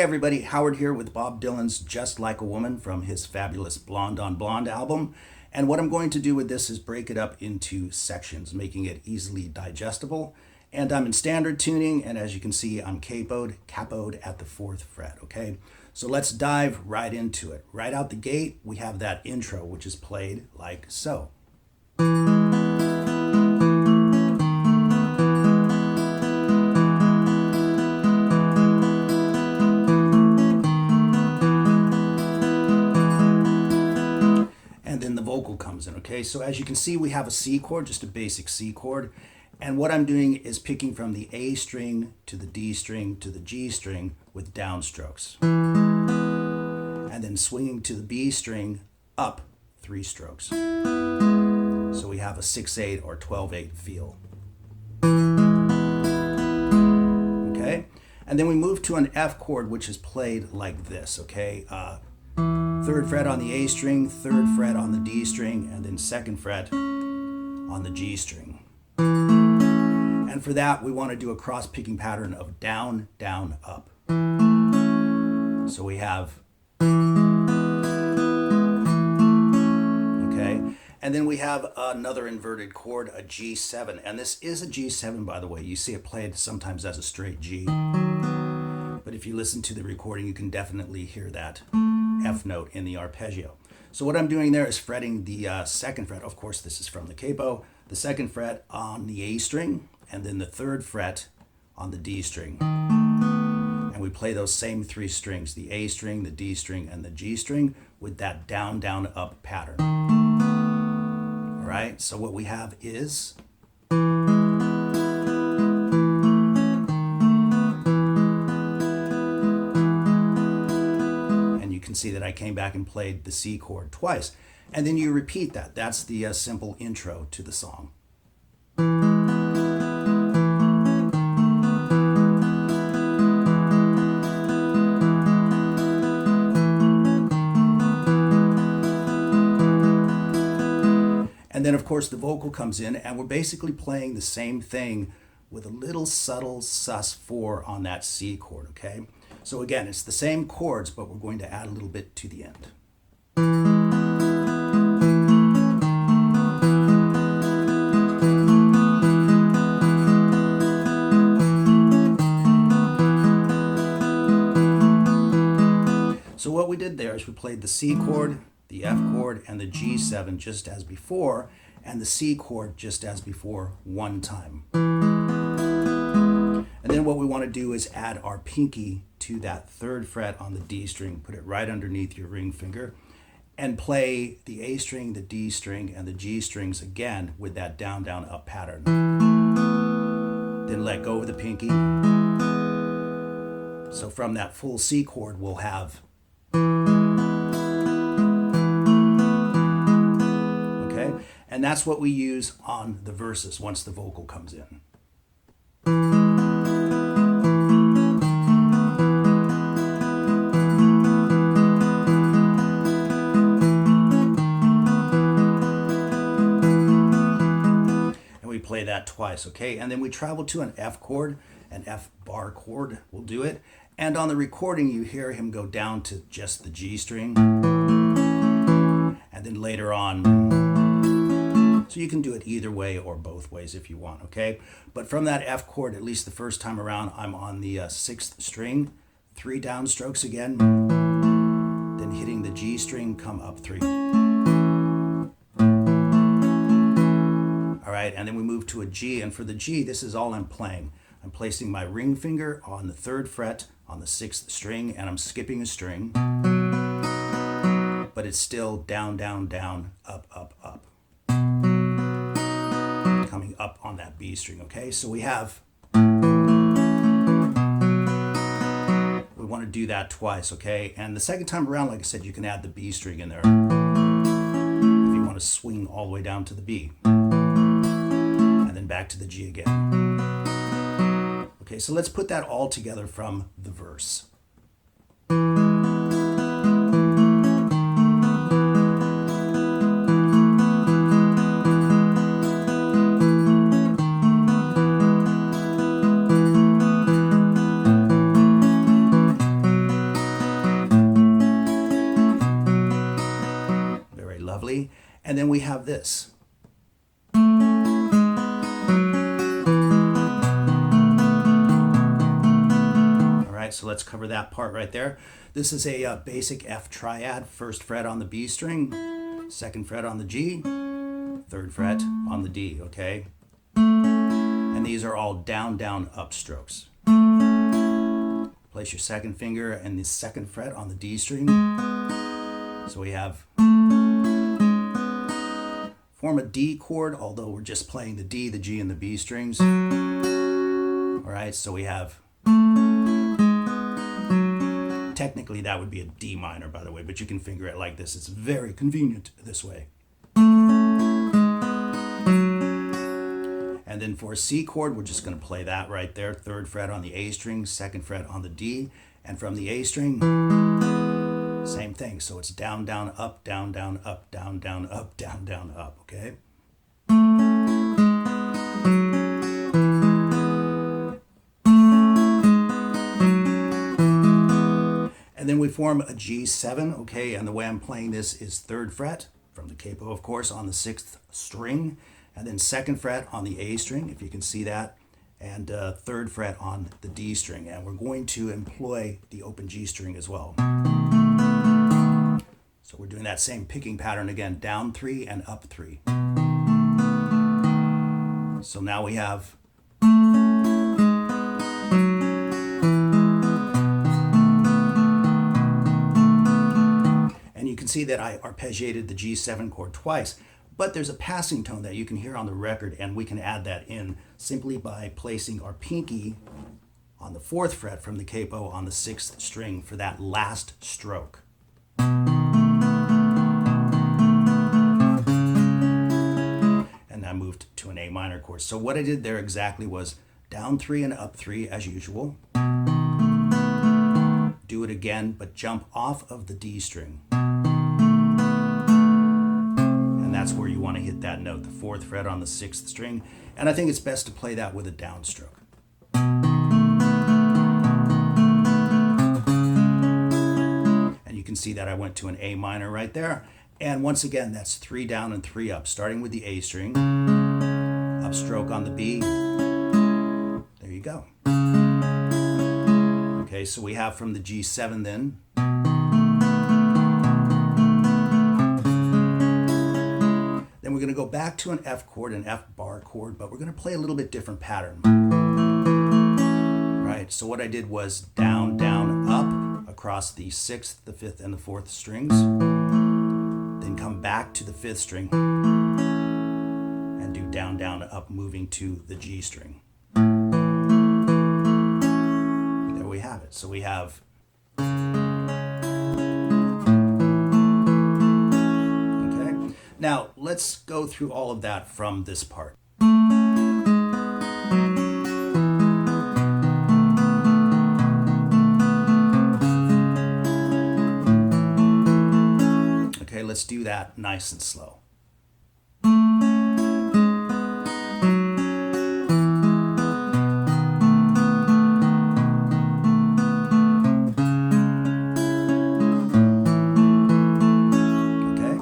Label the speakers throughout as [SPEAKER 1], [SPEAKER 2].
[SPEAKER 1] everybody, Howard here with Bob Dylan's Just Like a Woman from his fabulous Blonde on Blonde album. And what I'm going to do with this is break it up into sections, making it easily digestible. And I'm in standard tuning, and as you can see, I'm capoed at the 4th fret, okay? So let's dive right into it. Right out the gate, we have that intro, which is played like so. Comes in, okay? So as you can see, we have a C chord, just a basic C chord. And what I'm doing is picking from the A string to the D string to the G string with downstrokes. And then swinging to the B string up 3 strokes. So we have a 6/8 or 12/8 feel. Okay? And then we move to an F chord, which is played like this, okay? 3rd fret on the A string, 3rd fret on the D string, and then 2nd fret on the G string. And for that, we want to do a cross picking pattern of down, down, up. So we have, okay, and then we have another inverted chord, a G7. And this is a G7, by the way. You see it played sometimes as a straight G. But if you listen to the recording, you can definitely hear that F note in the arpeggio. So what I'm doing there is fretting the 2nd fret. Of course, this is from the capo. The 2nd fret on the A string, and then the 3rd fret on the D string. And we play those same 3 strings, the A string, the D string, and the G string, with that down, down, up pattern. All right, so what we have is... see that I came back and played the C chord twice. And then you repeat that. That's the simple intro to the song. And then, of course, the vocal comes in, and we're basically playing the same thing with a little subtle sus4 on that C chord, okay? So again, it's the same chords, but we're going to add a little bit to the end. So what we did there is we played the C chord, the F chord, and the G7 just as before, and the C chord just as before one time. And then what we want to do is add our pinky to that 3rd fret on the D string, put it right underneath your ring finger, and play the A string, the D string, and the G strings again with that down, down, up pattern. Then let go of the pinky. So from that full C chord, we'll have... Okay? And that's what we use on the verses once the vocal comes in. Play that twice, okay? And then we travel to an F chord, an F bar chord, we'll do it. And on the recording, you hear him go down to just the G string. And then later on, so you can do it either way or both ways if you want, okay? But from that F chord, at least the first time around, I'm on the 6th string, 3 downstrokes again, then hitting the G string, come up 3. All right, and then we move to a G, and for the G, this is all I'm playing. I'm placing my ring finger on the 3rd fret on the 6th string, and I'm skipping a string, but it's still down, down, down, up, up, up. Coming up on that B string, okay? So we have... We want to do that twice, okay? And the second time around, like I said, you can add the B string in there if you want to swing all the way down to the B. Back to the G again. Okay, so let's put that all together from the verse. lovely. And then we have this. So let's cover that part right there. This is a basic F triad. First fret on the B string, second fret on the G, third fret on the D, okay? And these are all down, down, up strokes. Place your second finger and the second fret on the D string. So we have, form a D chord, although we're just playing the D, the G, and the B strings. All right, so we have, technically that would be a D minor, by the way, but you can finger it like this. It's very convenient this way. And then for a C chord, we're just going to play that right there. Third fret on the A string, second fret on the D, and from the A string, same thing. So it's down, down, up, down, down, up, down, down, up, down, down, up, okay? And then we form a G7, okay? And the way I'm playing this is third fret from the capo, of course, on the sixth string, and then second fret on the A string, if you can see that, and third fret on the D string. And we're going to employ the open G string as well. So we're doing that same picking pattern again, down 3 and up 3. So now we have, and you can see that I arpeggiated the G7 chord twice, but there's a passing tone that you can hear on the record, and we can add that in simply by placing our pinky on the fourth fret from the capo on the sixth string for that last stroke. And I moved to an A minor chord. So what I did there exactly was down 3 and up 3 as usual. Do it again, but jump off of the D string. And that's where you want to hit that note, the fourth fret on the sixth string. And I think it's best to play that with a downstroke. And you can see that I went to an A minor right there. And once again, that's 3 down and 3 up, starting with the A string, upstroke on the B. There you go. Okay, so we have from the G7 then. Then we're going to go back to an F chord, an F bar chord, but we're going to play a little bit different pattern. Right, so what I did was down, down, up across the sixth, the fifth, and the fourth strings. Then come back to the fifth string and do down, down, up, moving to the G string. There we have it. So we have, okay. Now let's go through all of that from this part. Let's do that nice and slow. Okay?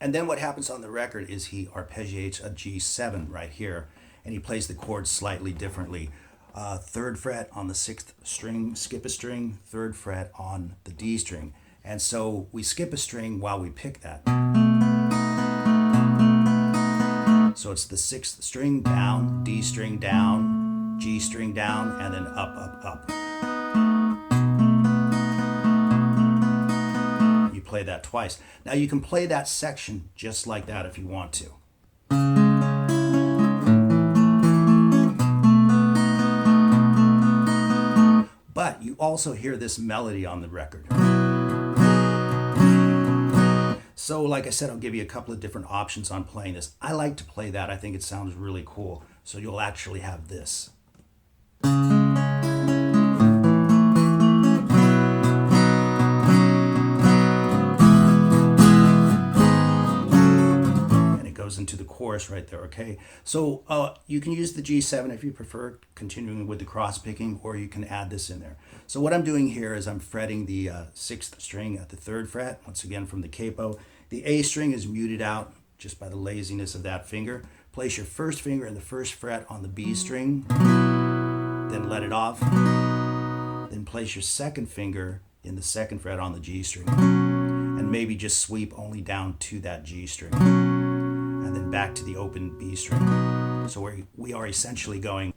[SPEAKER 1] And then what happens on the record is he arpeggiates a G7 right here, and he plays the chords slightly differently. Third fret on the sixth string, skip a string, third fret on the D string. And so we skip a string while we pick that. So it's the sixth string down, D string down, G string down, and then up, up, up. You play that twice. Now you can play that section just like that if you want to. But you also hear this melody on the record. So like I said, I'll give you a couple of different options on playing this. I like to play that. I think it sounds really cool. So you'll actually have this. And it goes into the chorus right there, okay? So you can use the G7 if you prefer, continuing with the cross picking, or you can add this in there. So what I'm doing here is I'm fretting the sixth string at the third fret, once again from the capo, The A string is muted out just by the laziness of that finger. Place your first finger in the first fret on the B string, then let it off. Then place your second finger in the second fret on the G string, and maybe just sweep only down to that G string, and then back to the open B string. So we are essentially going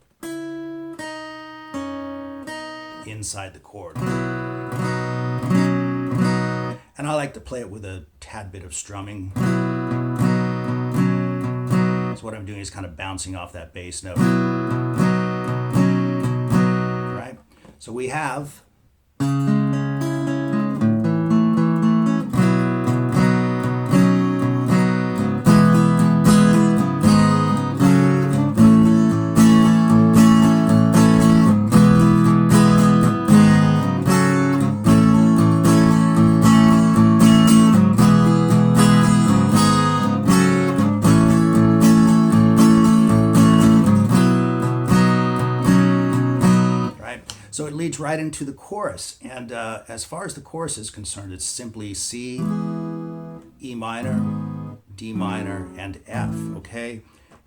[SPEAKER 1] inside the chord. And I like to play it with a tad bit of strumming. So what I'm doing is kind of bouncing off that bass note. Right? So we have So it leads right into the chorus. And as far as the chorus is concerned, it's simply C, E minor, D minor, and F, okay?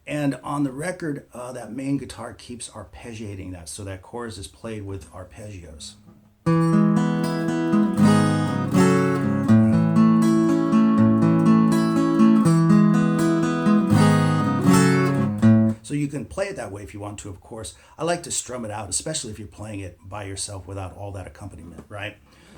[SPEAKER 1] And on the record, that main guitar keeps arpeggiating that. So that chorus is played with arpeggios. So you can play it that way if you want to, of course. I like to strum it out, especially if you're playing it by yourself without all that accompaniment, right?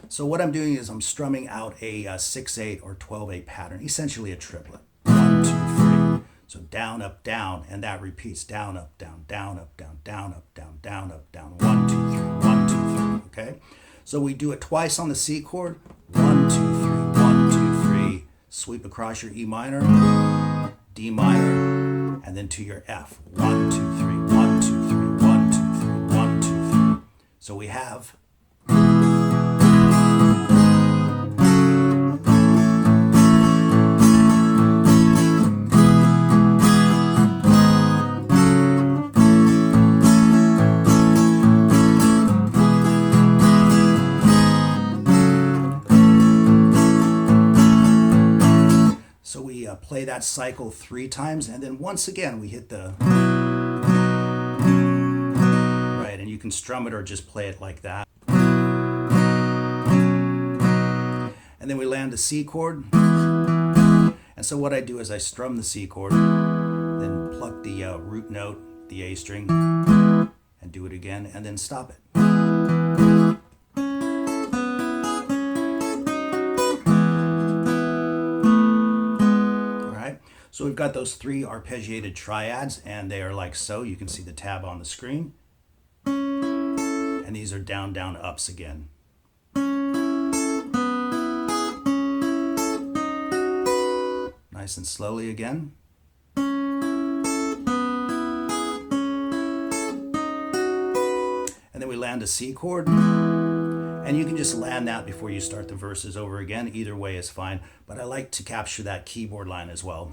[SPEAKER 1] So what I'm doing is I'm strumming out a 6/8 or 12/8 pattern, essentially a triplet. 1, 2, 3. So down, up, down, and that repeats down, up, down, down, up, down, down, up, down, down, up, down. 1, 2, 3, 1, 2, 3, okay? So we do it twice on the C chord. 1, 2, 3, 1, 2, 3. Sweep across your E minor, D minor, and then to your F. 1, 2, 3, 1, 2, 3, 1, 2, 3, 1, 2, 3. So we have play that cycle 3 times, and then once again we hit the right, and you can strum it or just play it like that. And then we land the C chord. And so what I do is I strum the C chord, then pluck the root note, the A string, and do it again, and then stop it. So we've got those 3 arpeggiated triads, and they are like so. You can see the tab on the screen. And these are down, down, ups again. Nice and slowly again. And then we land a C chord. And you can just land that before you start the verses over again. Either way is fine. But I like to capture that keyboard line as well.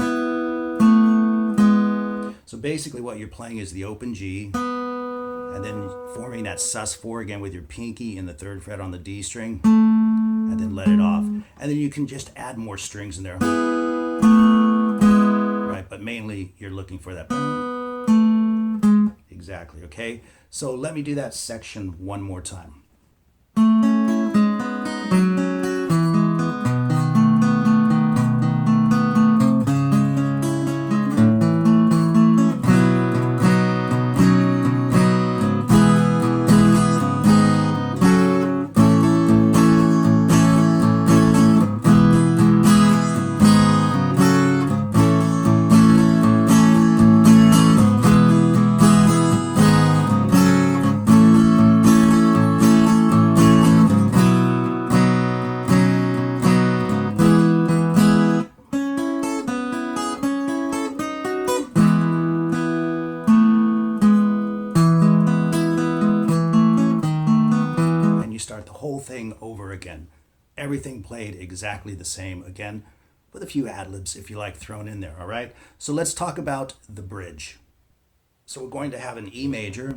[SPEAKER 1] So basically what you're playing is the open G, and then forming that sus4 again with your pinky in the 3rd fret on the D string, and then let it off. And then you can just add more strings in there. Right, but mainly you're looking for that. Exactly, okay? So let me do that section one more time. Whole thing over again. Everything played exactly the same again, with a few ad-libs if you like thrown in there, all right? So let's talk about the bridge. So we're going to have an E major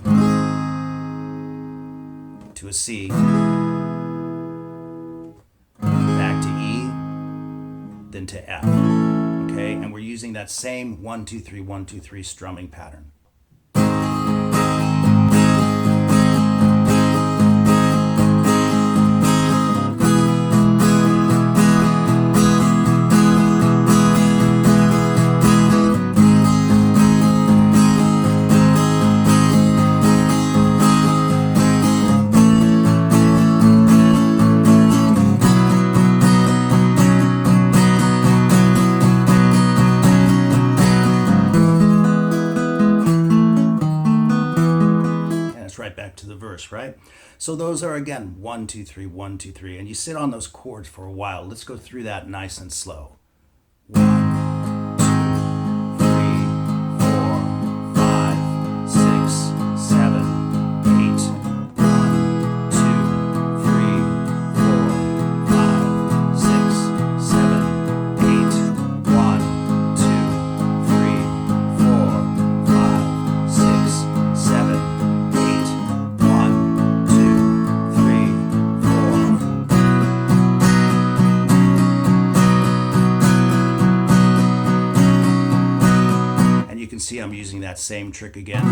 [SPEAKER 1] to a C, back to E, then into F. Okay, and we're using that same 1, 2, 3, 1, 2, 3 strumming pattern. Right back to the verse, right? So those are, again, 1, 2, 3, 1, 2, 3, and you sit on those chords for a while. Let's go through that nice and slow. 1, 2, 3, 4, 5, 6, 7, 8. 1, 2, 3, 4, 5, 6, 7, 8. 1, 2, 3, 4, 5, 6, 7. See, I'm using that same trick again,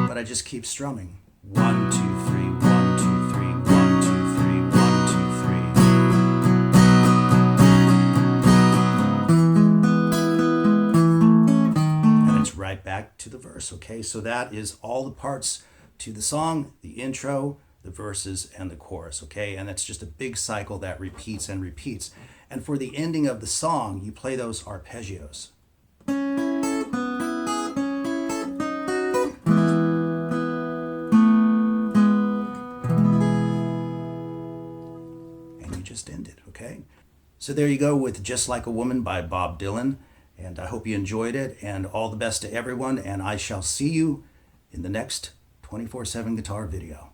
[SPEAKER 1] but I just keep strumming. 1, 2, 3, 1, 2, 3, 1, 2, 3, 1, 2, 3. And it's right back to the verse, okay? So that is all the parts to the song, the intro, the verses, and the chorus, okay? And that's just a big cycle that repeats and repeats. And for the ending of the song, you play those arpeggios. Just ended, okay? So there you go with Just Like a Woman by Bob Dylan, and I hope you enjoyed it, and all the best to everyone, and I shall see you in the next 24/7 guitar video.